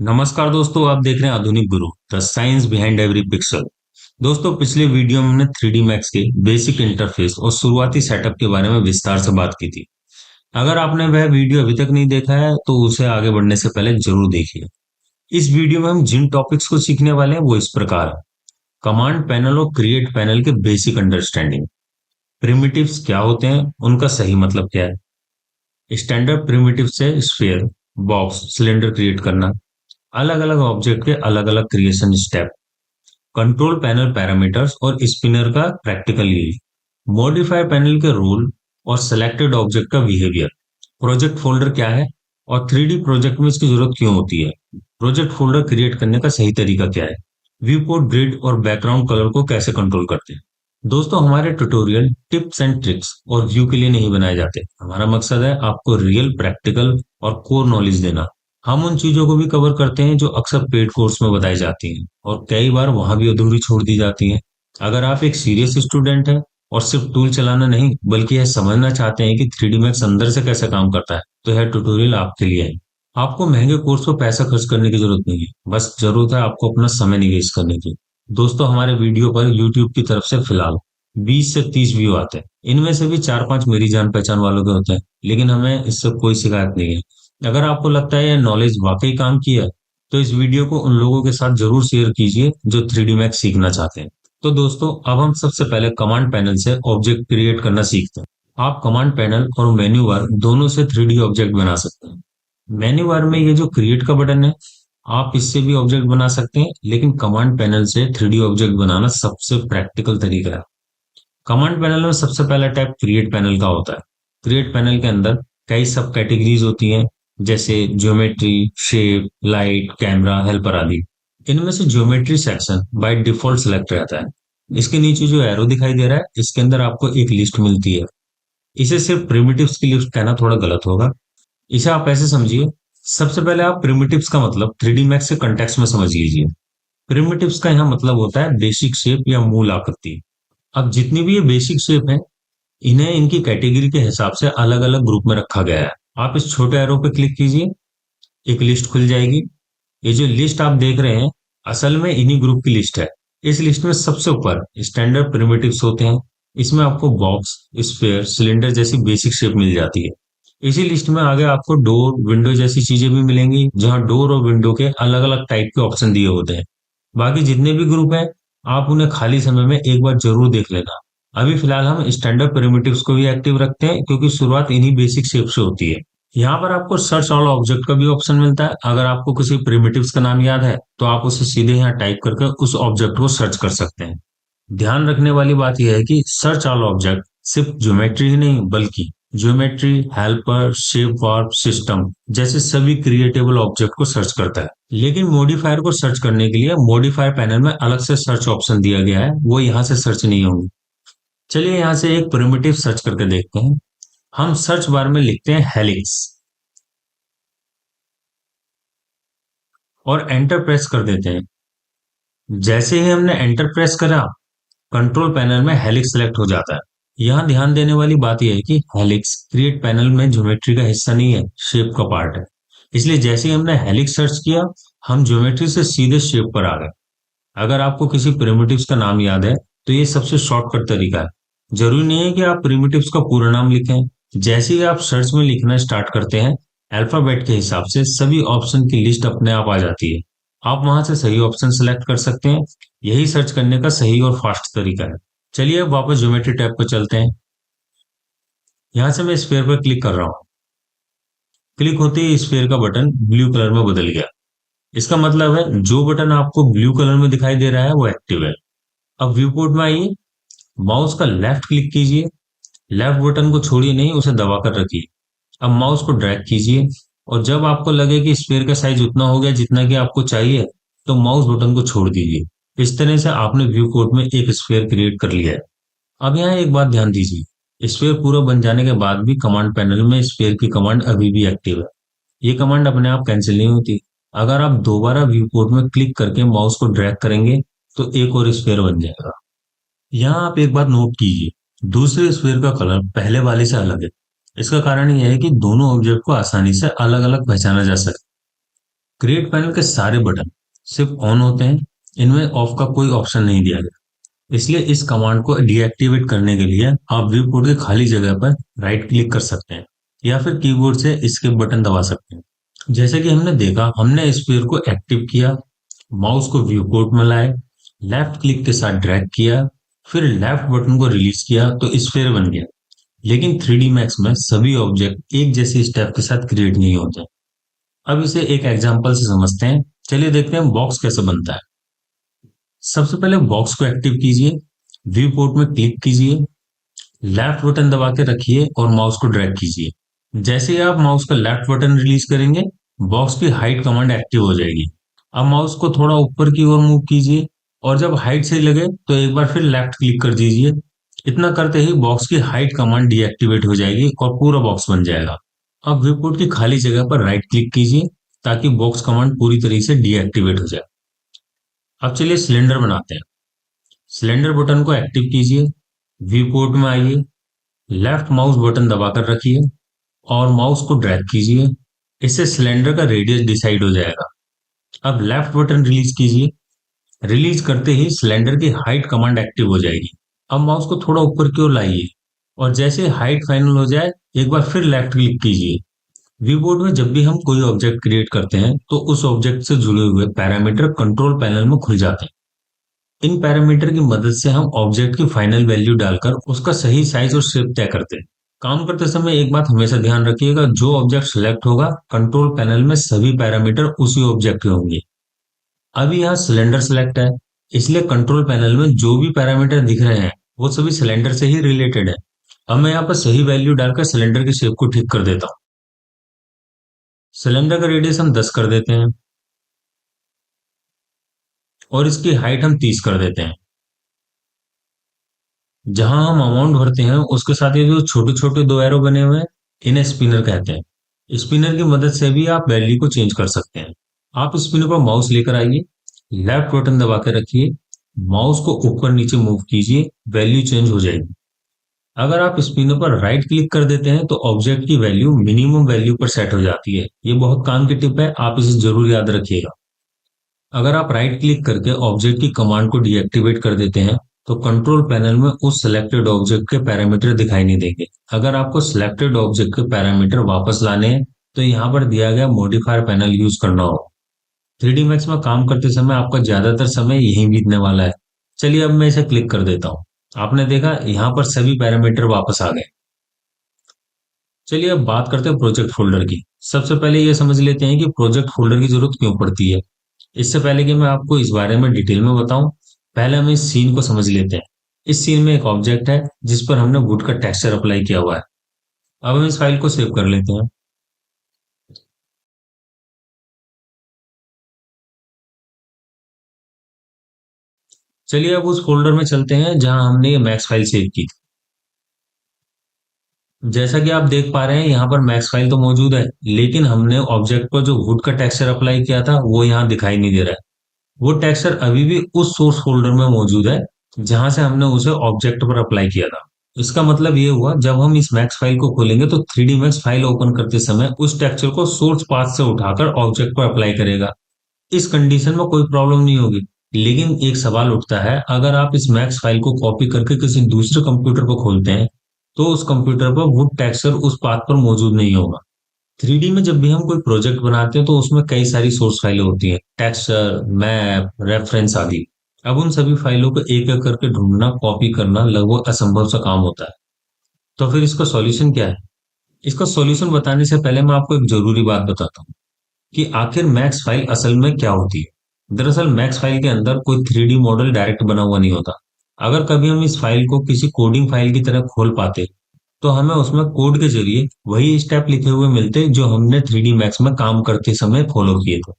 नमस्कार दोस्तों, आप देख रहे हैं आधुनिक गुरु the science behind every pixel. दोस्तों, पिछले वीडियो में हमने 3D मैक्स के बेसिक इंटरफेस और शुरुआती सेटअप के बारे में विस्तार से बात की थी। अगर आपने वह वीडियो अभी तक नहीं देखा है तो उसे आगे बढ़ने से पहले जरूर देखिए। इस वीडियो में हम जिन टॉपिक्स को सीखने वाले हैं वो इस प्रकार है। कमांड पैनल और क्रिएट पैनल के बेसिक अंडरस्टैंडिंग, प्रिमिटिव्स क्या होते हैं, उनका सही मतलब क्या है, स्टैंडर्ड प्रिमिटिव से स्फीयर, बॉक्स, सिलेंडर क्रिएट करना, अलग अलग ऑब्जेक्ट के अलग अलग creation step, control panel parameters और स्पिनर का प्रैक्टिकल यूज, मॉडिफायर पैनल के रोल और सेलेक्टेड ऑब्जेक्ट का बिहेवियर, प्रोजेक्ट फोल्डर क्या है और 3D प्रोजेक्ट में इसकी जरूरत क्यों होती है, प्रोजेक्ट फोल्डर क्रिएट करने का सही तरीका क्या है, व्यू पोर्ट ग्रिड और बैकग्राउंड कलर को कैसे कंट्रोल करते हैं। दोस्तों, हमारे ट्यूटोरियल टिप्स एंड ट्रिक्स और व्यू के लिए नहीं बनाए जाते। हमारा मकसद है आपको रियल, प्रैक्टिकल और कोर नॉलेज देना। हम उन चीजों को भी कवर करते हैं जो अक्सर पेड कोर्स में बताई जाती हैं और कई बार वहां भी अधूरी छोड़ दी जाती हैं। अगर आप एक सीरियस स्टूडेंट हैं और सिर्फ टूल चलाना नहीं बल्कि यह समझना चाहते हैं कि 3D मैक्स अंदर से कैसे काम करता है, तो यह ट्यूटोरियल आपके लिए है। आपको महंगे कोर्स पर पैसा खर्च करने की जरूरत नहीं है, बस जरूरत है आपको अपना समय निवेश करने की। दोस्तों, हमारे वीडियो पर यूट्यूब की तरफ से फिलहाल 20 से 30 व्यू आते हैं। इनमें से भी 4-5 मेरी जान पहचान वालों के होते हैं, लेकिन हमें इससे कोई शिकायत नहीं है। अगर आपको लगता है यह नॉलेज वाकई काम की है, तो इस वीडियो को उन लोगों के साथ जरूर शेयर कीजिए जो 3D मैक्स सीखना चाहते हैं। तो दोस्तों, अब हम सबसे पहले कमांड पैनल से ऑब्जेक्ट क्रिएट करना सीखते हैं। आप कमांड पैनल और मेन्यू बार दोनों से 3D ऑब्जेक्ट बना सकते हैं। मेन्यू बार में ये जो क्रिएट का बटन है, आप इससे भी ऑब्जेक्ट बना सकते हैं, लेकिन कमांड पैनल से 3D ऑब्जेक्ट बनाना सबसे प्रैक्टिकल तरीका है। कमांड पैनल में सबसे पहला टैब क्रिएट पैनल का होता है। क्रिएट पैनल के अंदर कई सब कैटेगरीज होती हैं, जैसे geometry, shape, light, camera, helper आदि। इनमें से geometry section by default select रहता है। इसके नीचे जो एरो दिखाई दे रहा है, इसके अंदर आपको एक लिस्ट मिलती है। इसे सिर्फ प्रिमिटिव्स की लिस्ट कहना थोड़ा गलत होगा। इसे आप ऐसे समझिए, सबसे पहले आप प्रिमिटिव्स का मतलब 3D मैक्स के कंटेक्स्ट में समझ लीजिए। प्रिमिटिव्स का यहाँ मतलब होता है बेसिक शेप या मूल आकृति। अब जितनी भी ये बेसिक शेप है, इन्हें इनकी कैटेगरी के हिसाब से अलग अलग ग्रुप में रखा गया है। आप इस छोटे एरो पे क्लिक कीजिए, एक लिस्ट खुल जाएगी। ये जो लिस्ट आप देख रहे हैं, असल में इन्हीं ग्रुप की लिस्ट है। इस लिस्ट में सबसे ऊपर स्टैंडर्ड प्रिमिटिव्स होते हैं। इसमें आपको बॉक्स, स्फीयर, सिलेंडर जैसी बेसिक शेप मिल जाती है। इसी लिस्ट में आगे आपको डोर, विंडो जैसी चीजें भी मिलेंगी, जहां डोर और विंडो के अलग अलग टाइप के ऑप्शन दिए होते हैं। बाकी जितने भी ग्रुप हैं, आप उन्हें खाली समय में एक बार जरूर देख लेना। अभी फिलहाल हम स्टैंडर्ड प्रिमिटिव्स को भी एक्टिव रखते हैं, क्योंकि शुरुआत इन्हीं बेसिक शेप से होती है। यहाँ पर आपको सर्च ऑल ऑब्जेक्ट का भी ऑप्शन मिलता है। अगर आपको किसी प्रिमिटिव्स का नाम याद है, तो आप उसे सीधे यहाँ टाइप करके उस ऑब्जेक्ट को सर्च कर सकते हैं। ध्यान रखने वाली बात यह है कि सर्च ऑल ऑब्जेक्ट सिर्फ ज्योमेट्री ही नहीं, बल्कि geometry, helper, shape, warp, system जैसे सभी क्रिएटेबल ऑब्जेक्ट को सर्च करता है। लेकिन मॉडिफायर को सर्च करने के लिए मॉडिफायर पैनल में अलग से सर्च ऑप्शन दिया गया है, वो यहाँ से सर्च नहीं होंगे। चलिए यहाँ से एक प्रिमिटिव सर्च करके देखते हैं। हम सर्च बार में लिखते हैं हेलिक्स और एंटर प्रेस कर देते हैं। जैसे ही हमने एंटर प्रेस करा, कंट्रोल पैनल में हेलिक्स सेलेक्ट हो जाता है। यहाँ ध्यान देने वाली बात यह है कि हेलिक्स क्रिएट पैनल में ज्योमेट्री का हिस्सा नहीं है, शेप का पार्ट है। इसलिए जैसे ही हमने हेलिक्स सर्च किया, हम ज्योमेट्री से सीधे शेप पर आ गए। अगर आपको किसी प्रिमिटिव्स का नाम याद है, तो ये सबसे शॉर्टकट तरीका है। जरूरी नहीं है कि आप प्रिमिटिव्स का पूरा नाम लिखें। जैसे ही आप सर्च में लिखना स्टार्ट करते हैं, अल्फाबेट के हिसाब से सभी ऑप्शन की लिस्ट अपने आप आ जाती है। आप वहां से सही ऑप्शन सेलेक्ट कर सकते हैं। यही सर्च करने का सही और फास्ट तरीका है। चलिए अब वापस ज्योमेट्री टैब पर चलते हैं। यहाँ से मैं स्फीयर पर क्लिक कर रहा हूँ। क्लिक होते ही स्फीयर का बटन ब्लू कलर में बदल गया। इसका मतलब है जो बटन आपको ब्लू कलर में दिखाई दे रहा है वो एक्टिव है। अब व्यू पोर्ट में आइए, माउस का लेफ्ट क्लिक कीजिए। लेफ्ट बटन को छोड़िए नहीं, उसे दबा कर रखिए। अब माउस को ड्रैग कीजिए और जब आपको लगे कि स्फीयर का साइज उतना हो गया जितना कि आपको चाहिए, तो माउस बटन को छोड़ दीजिए। इस तरह से आपने व्यू पोर्ट में एक स्फीयर क्रिएट कर लिया है। अब यहाँ एक बात ध्यान दीजिए, स्फीयर पूरा बन जाने के बाद भी कमांड पैनल में स्फीयर की कमांड अभी भी एक्टिव है। ये कमांड अपने आप कैंसिल नहीं होती। अगर आप दोबारा व्यू पोर्ट में क्लिक करके माउस को ड्रैग करेंगे, तो एक और स्फीयर बन जाएगा। यहाँ आप एक बात नोट कीजिए, दूसरे स्फीयर का कलर पहले वाले से अलग है। इसका कारण यह है कि दोनों ऑब्जेक्ट को आसानी से अलग अलग पहचाना जा सके। क्रिएट पैनल के सारे बटन सिर्फ ऑन होते हैं, इनमें ऑफ का कोई ऑप्शन नहीं दिया गया। इसलिए इस कमांड को डीएक्टिवेट करने के लिए आप व्यू पोर्ट के खाली जगह पर राइट क्लिक कर सकते हैं या फिर कीबोर्ड से एस्केप बटन दबा सकते हैं। जैसे कि हमने देखा, हमने स्फीयर को एक्टिव किया, माउस को व्यू पोर्ट में लाए, लेफ्ट क्लिक के साथ ड्रैग किया, फिर लेफ्ट बटन को रिलीज किया तो स्फीयर बन गया। लेकिन 3D मैक्स में सभी ऑब्जेक्ट एक जैसे स्टेप के साथ क्रिएट नहीं होते। अब इसे एक एग्जांपल से समझते हैं। चलिए देखते हैं बॉक्स कैसे बनता है। सबसे पहले बॉक्स को एक्टिव कीजिए, व्यू पोर्ट में क्लिक कीजिए, लेफ्ट बटन दबा के रखिए और माउस को ड्रैग कीजिए। जैसे ही आप माउस का लेफ्ट बटन रिलीज करेंगे, बॉक्स की हाइट कमांड एक्टिव हो जाएगी। अब माउस को थोड़ा ऊपर की ओर मूव कीजिए और जब हाइट सही लगे तो एक बार फिर लेफ्ट क्लिक कर दीजिए। इतना करते ही बॉक्स की हाइट कमांड डीएक्टिवेट हो जाएगी और पूरा बॉक्स बन जाएगा। अब व्यू पोर्ट की खाली जगह पर राइट क्लिक कीजिए ताकि बॉक्स कमांड पूरी तरीके से डीएक्टिवेट हो जाए। अब चलिए सिलेंडर बनाते हैं। सिलेंडर बटन को एक्टिव कीजिए, व्यू पोर्ट में आइए, लेफ्ट माउस बटन दबाकर रखिए और माउस को ड्रैग कीजिए। इससे सिलेंडर का रेडियस डिसाइड हो जाएगा। अब लेफ्ट बटन रिलीज कीजिए, रिलीज करते ही सिलेंडर की हाइट कमांड एक्टिव हो जाएगी। अब माउस को थोड़ा ऊपर की ओर लाइए और जैसे हाइट फाइनल हो जाए एक बार फिर लेफ्ट क्लिक कीजिए। व्यू बोर्ड में जब भी हम कोई ऑब्जेक्ट क्रिएट करते हैं तो उस ऑब्जेक्ट से जुड़े हुए पैरामीटर कंट्रोल पैनल में खुल जाते हैं। इन पैरामीटर की मदद से हम ऑब्जेक्ट की फाइनल वैल्यू डालकर उसका सही साइज और शेप तय करते हैं। काम करते समय एक बात हमेशा ध्यान रखिएगा, जो ऑब्जेक्ट सिलेक्ट होगा कंट्रोल पैनल में सभी पैरामीटर उसी ऑब्जेक्ट के होंगे। अभी यहाँ सिलेंडर सिलेक्ट है, इसलिए कंट्रोल पैनल में जो भी पैरामीटर दिख रहे हैं वो सभी सिलेंडर से ही रिलेटेड है। अब मैं यहाँ पर सही वैल्यू डालकर सिलेंडर की शेप को ठीक कर देता हूँ। सिलेंडर का रेडियस हम 10 कर देते हैं और इसकी हाइट हम 30 कर देते हैं। जहां हम अमाउंट भरते हैं उसके साथ ये जो छोटे छोटे दो एरो बने हुए हैं, इन्हें स्पिनर कहते हैं। स्पिनर की मदद से भी आप वैल्यू को चेंज कर सकते हैं। आप स्पिनर पर माउस लेकर आइए, लेफ्ट बटन दबा के रखिए, माउस को ऊपर नीचे मूव कीजिए, वैल्यू चेंज हो जाएगी। अगर आप स्पिनर पर राइट क्लिक कर देते हैं तो ऑब्जेक्ट की वैल्यू मिनिमम वैल्यू पर सेट हो जाती है। ये बहुत काम की टिप है, आप इसे जरूर याद रखिएगा। अगर आप राइट क्लिक करके ऑब्जेक्ट की कमांड को डीएक्टिवेट कर देते हैं तो कंट्रोल पैनल में उस सिलेक्टेड ऑब्जेक्ट के पैरामीटर दिखाई नहीं देंगे। अगर आपको सिलेक्टेड ऑब्जेक्ट के पैरामीटर वापस लाने हैं तो यहाँ पर दिया गया मॉडिफायर पैनल यूज करना होगा। 3D मैक्स में काम करते समय आपका ज्यादातर समय यही बीतने वाला है। चलिए अब मैं इसे क्लिक कर देता हूँ। आपने देखा यहाँ पर सभी पैरामीटर वापस आ गए। चलिए अब बात करते हैं प्रोजेक्ट फोल्डर की। सबसे पहले ये समझ लेते हैं कि प्रोजेक्ट फोल्डर की जरूरत क्यों पड़ती है। इससे पहले कि मैं आपको इस बारे में डिटेल में बताऊं, पहले हम इस सीन को समझ लेते हैं। इस सीन में एक ऑब्जेक्ट है जिस पर हमने वुड का टेक्सचर अप्लाई किया हुआ है। अब हम इस फाइल को सेव कर लेते हैं। चलिए अब उस फोल्डर में चलते हैं जहां हमने ये मैक्स फाइल सेव की थी। जैसा कि आप देख पा रहे हैं यहाँ पर मैक्स फाइल तो मौजूद है, लेकिन हमने ऑब्जेक्ट पर जो वुड का टेक्सचर अप्लाई किया था वो यहाँ दिखाई नहीं दे रहा है। वो टेक्सचर अभी भी उस सोर्स फोल्डर में मौजूद है जहां से हमने उसे ऑब्जेक्ट पर अप्लाई किया था। इसका मतलब ये हुआ, जब हम इस मैक्स फाइल को खोलेंगे तो 3D मैक्स फाइल ओपन करते समय उस टेक्सचर को सोर्स पाथ से उठाकर ऑब्जेक्ट पर अप्लाई करेगा। इस कंडीशन में कोई प्रॉब्लम नहीं होगी। लेकिन एक सवाल उठता है, अगर आप इस मैक्स फाइल को कॉपी करके किसी दूसरे कंप्यूटर पर खोलते हैं तो उस कंप्यूटर पर वुड टेक्सचर उस पाथ पर मौजूद नहीं होगा। 3D में जब भी हम कोई प्रोजेक्ट बनाते हैं तो उसमें कई सारी सोर्स फाइलें होती हैं, टेक्सचर, मैप, रेफरेंस आदि। अब उन सभी फाइलों को एक एक करके ढूंढना, कॉपी करना लगभग असंभव सा काम होता है। तो फिर इसका सॉल्यूशन क्या है? इसका सॉल्यूशन बताने से पहले मैं आपको एक जरूरी बात बताता हूँ कि आखिर मैक्स फाइल असल में क्या होती है। दरअसल मैक्स फाइल के अंदर कोई 3D मॉडल डायरेक्ट बना हुआ नहीं होता। अगर कभी हम इस फाइल को किसी कोडिंग फाइल की तरह खोल पाते तो हमें उसमें कोड के जरिए वही स्टेप लिखे हुए मिलते जो हमने 3D मैक्स में काम करते समय फॉलो किए थे।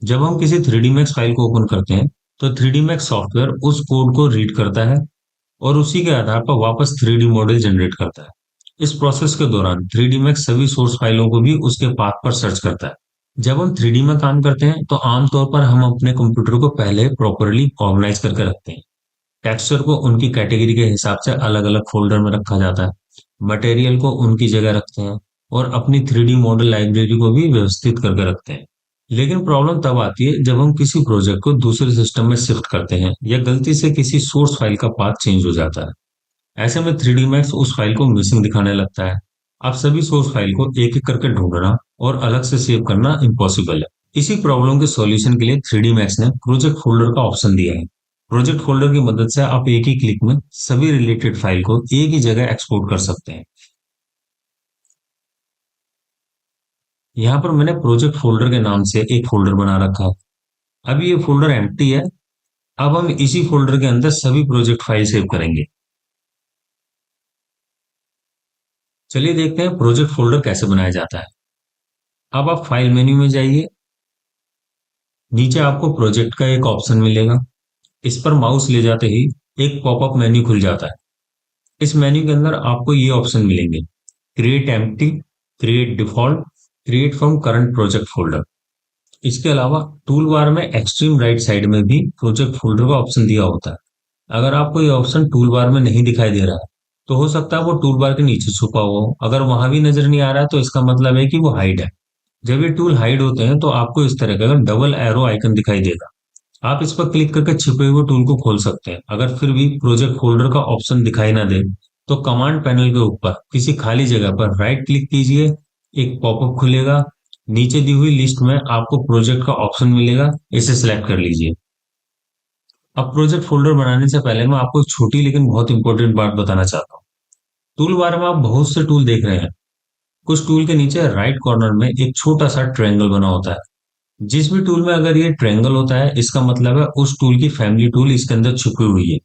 जब हम किसी 3D मैक्स फाइल को ओपन करते हैं तो 3D मैक्स सॉफ्टवेयर उस कोड को रीड करता है और उसी के आधार पर वापस 3D मॉडल जनरेट करता है। इस प्रोसेस के दौरान 3D मैक्स सभी सोर्स फाइलों को भी उसके पाथ पर सर्च करता है। जब हम 3D में काम करते हैं तो आमतौर पर हम अपने कंप्यूटर को पहले प्रॉपरली ऑर्गेनाइज करके रखते हैं। टेक्सचर को उनकी कैटेगरी के हिसाब से अलग अलग फोल्डर में रखा जाता है, मटेरियल को उनकी जगह रखते हैं और अपनी 3D मॉडल लाइब्रेरी को भी व्यवस्थित करके रखते हैं। लेकिन प्रॉब्लम तब आती है जब हम किसी प्रोजेक्ट को दूसरे सिस्टम में शिफ्ट करते हैं या गलती से किसी सोर्स फाइल का पाथ चेंज हो जाता है। ऐसे में 3D मैक्स उस फाइल को मिसिंग दिखाने लगता है। अब सभी सोर्स फाइल को एक एक करके ढूंढना और अलग से सेव करना इम्पॉसिबल है। इसी प्रॉब्लम के सॉल्यूशन के लिए 3D मैक्स ने प्रोजेक्ट फोल्डर का ऑप्शन दिया है। प्रोजेक्ट फोल्डर की मदद से आप एक ही क्लिक में सभी रिलेटेड फाइल को एक ही जगह एक्सपोर्ट कर सकते हैं। यहाँ पर मैंने प्रोजेक्ट फोल्डर के नाम से एक फोल्डर बना रखा है। अभी ये फोल्डर एम्प्टी है। अब हम इसी फोल्डर के अंदर सभी प्रोजेक्ट फाइल सेव करेंगे। चलिए देखते हैं प्रोजेक्ट फोल्डर कैसे बनाया जाता है। अब आप फाइल मेन्यू में जाइए। नीचे आपको प्रोजेक्ट का एक ऑप्शन मिलेगा। इस पर माउस ले जाते ही एक पॉपअप मेन्यू खुल जाता है। इस मेन्यू के अंदर आपको ये ऑप्शन मिलेंगे: create empty, create default, create from current project folder. इसके अलावा टूल बार में एक्सट्रीम राइट साइड में भी प्रोजेक्ट फोल्डर का ऑप्शन दिया होता है। अगर आपको ये ऑप्शन टूल बार में नहीं दिखाई दे रहा है तो हो सकता है वो टूल बार के नीचे छुपा हुआ हो। अगर वहां भी नजर नहीं आ रहा है तो इसका मतलब है कि वो हाइड है। जब ये टूल हाइड होते हैं तो आपको इस तरह का डबल एरो आइकन दिखाई देगा। आप इस पर क्लिक करके छिपे हुए टूल को खोल सकते हैं। अगर फिर भी प्रोजेक्ट फोल्डर का ऑप्शन दिखाई ना दे तो कमांड पैनल के ऊपर किसी खाली जगह पर राइट क्लिक कीजिए। एक पॉपअप खुलेगा। नीचे दी हुई लिस्ट में आपको प्रोजेक्ट का ऑप्शन मिलेगा, इसे सिलेक्ट कर लीजिए। अब प्रोजेक्ट फोल्डर बनाने से पहले मैं आपको एक छोटी लेकिन बहुत इंपॉर्टेंट बात बताना चाहता हूँ। टूल बार में आप बहुत से टूल देख रहे हैं। कुछ टूल के नीचे राइट कॉर्नर में एक छोटा सा ट्रायंगल बना होता है। जिस भी टूल में अगर ये ट्रायंगल होता है इसका मतलब है उस टूल की फैमिली टूल इसके अंदर छुपी हुई है।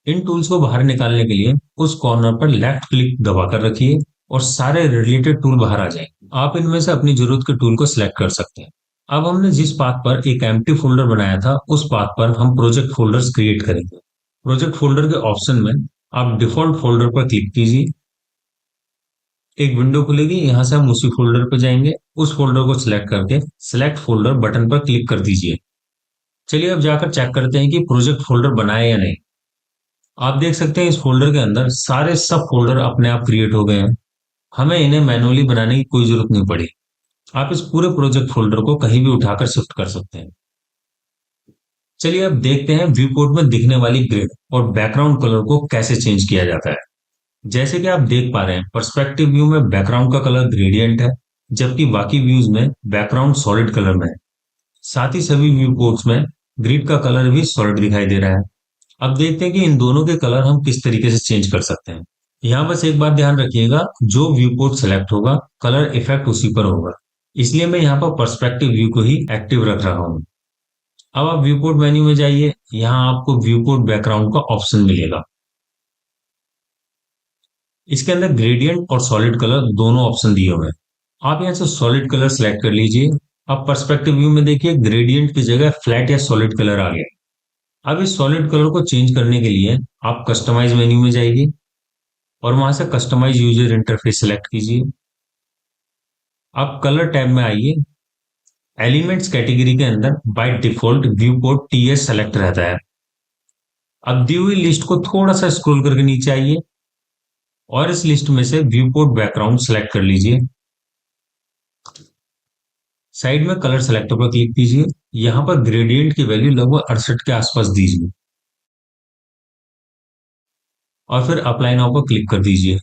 इन टूल्स को बाहर निकालने के लिए उस कॉर्नर पर लेफ्ट क्लिक दबाकर रखिए और सारे रिलेटेड टूल बाहर आ जाएंगे। आप इनमें से अपनी जरूरत के टूल को सिलेक्ट कर सकते हैं। अब हमने जिस पाथ पर एक एम्प्टी फोल्डर बनाया था उस पाथ पर हम प्रोजेक्ट फोल्डर्स क्रिएट करेंगे। प्रोजेक्ट फोल्डर के ऑप्शन में आप डिफॉल्ट फोल्डर पर क्लिक कीजिए। एक विंडो खुलेगी, यहां से हम उसी फोल्डर पर जाएंगे। उस फोल्डर को सिलेक्ट करके सिलेक्ट फोल्डर बटन पर क्लिक कर दीजिए। चलिए अब जाकर चेक करते हैं कि प्रोजेक्ट फोल्डर बनाए या नहीं। आप देख सकते हैं इस फोल्डर के अंदर सारे सब फोल्डर अपने आप क्रिएट हो गए हैं। हमें इन्हें मैनुअली बनाने की कोई जरूरत नहीं पड़ी। आप इस पूरे प्रोजेक्ट फोल्डर को कहीं भी उठाकर शिफ्ट कर सकते हैं। चलिए अब देखते हैं व्यू पोर्ट में दिखने वाली ग्रिड और बैकग्राउंड कलर को कैसे चेंज किया जाता है। जैसे कि आप देख पा रहे हैं पर्सपेक्टिव व्यू में बैकग्राउंड का कलर ग्रेडियंट है, जबकि बाकी व्यूज में बैकग्राउंड सॉलिड कलर में है। साथ ही सभी व्यू पोर्ट्स में ग्रिड का कलर भी सॉलिड दिखाई दे रहा है। अब देखते हैं कि इन दोनों के कलर हम किस तरीके से चेंज कर सकते हैं। यहाँ बस एक बात ध्यान रखिएगा, जो व्यू पोर्ट सेलेक्ट होगा कलर इफेक्ट उसी पर होगा। इसलिए मैं यहाँ पर पर्सपेक्टिव व्यू को ही एक्टिव रख रहा हूँ। अब आप व्यू पोर्ट मेन्यू में जाइए। यहाँ आपको व्यू पोर्ट बैकग्राउंड का ऑप्शन मिलेगा। इसके अंदर ग्रेडियंट और सॉलिड कलर दोनों ऑप्शन दिए हुए हैं। आप यहाँ से सॉलिड कलर सेलेक्ट कर लीजिए। अब पर्सपेक्टिव व्यू में देखिए ग्रेडियंट की जगह फ्लैट या सॉलिड कलर आ गया। अब इस सॉलिड कलर को चेंज करने के लिए आप कस्टमाइज मेन्यू में जाइए और वहां से कस्टमाइज यूजर इंटरफेस सेलेक्ट कीजिए। अब कलर टैब में आइए। एलिमेंट्स कैटेगरी के अंदर by default viewport TS select रहता है। अब दी हुई लिस्ट को थोड़ा सा स्क्रॉल करके नीचे आइए और इस लिस्ट में से व्यू पोर्ट बैकग्राउंड सेलेक्ट कर लीजिए। साइड में कलर सेलेक्टर पर क्लिक कीजिए। यहाँ पर ग्रेडियंट की वैल्यू लगभग 68 के आसपास दीजिए और फिर अप्लाई नाउ पर क्लिक कर दीजिए।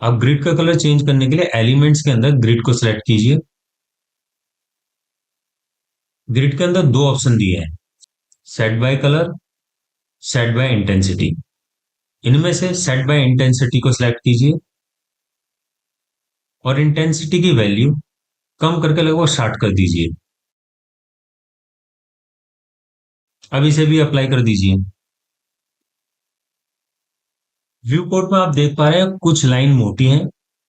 अब ग्रिड का कलर चेंज करने के लिए एलिमेंट्स के अंदर ग्रिड को सिलेक्ट कीजिए। ग्रिड के अंदर दो ऑप्शन दिए हैं, set by colour, set by intensity. इनमें से सेट बाय इंटेंसिटी को सिलेक्ट कीजिए और इंटेंसिटी की वैल्यू कम करके लगभग 60 कर दीजिए। अब इसे भी अप्लाई कर दीजिए। व्यू पोर्ट में आप देख पा रहे हैं कुछ लाइन मोटी हैं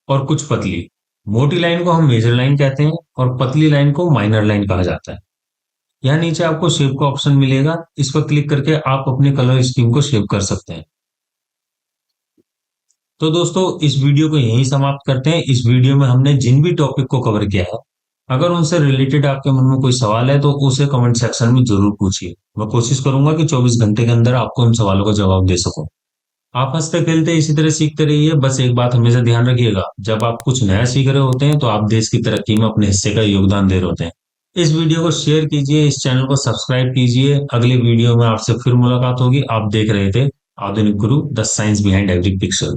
और कुछ पतली। मोटी लाइन को हम मेजर लाइन कहते हैं और पतली लाइन को माइनर लाइन कहा जाता है। यहाँ नीचे आपको शेप का ऑप्शन मिलेगा, इस पर क्लिक करके आप अपने कलर स्कीम को शेप कर सकते हैं। तो दोस्तों इस वीडियो को यहीं समाप्त करते हैं। इस वीडियो में हमने जिन भी टॉपिक को कवर किया है, अगर उनसे रिलेटेड आपके मन में कोई सवाल है तो उसे कमेंट सेक्शन में जरूर पूछिए। मैं कोशिश करूंगा कि 24 घंटे के अंदर आपको उन सवालों का जवाब दे सकूं। आप हंसते खेलते इसी तरह सीखते रहिए। बस एक बात हमेशा ध्यान रखिएगा, जब आप कुछ नया सीख रहे होते हैं तो आप देश की तरक्की में अपने हिस्से का योगदान दे रहे होते हैं। इस वीडियो को शेयर कीजिए, इस चैनल को सब्सक्राइब कीजिए। अगले वीडियो में आपसे फिर मुलाकात होगी। आप देख रहे थे आधुनिक गुरु, the science behind every pixel.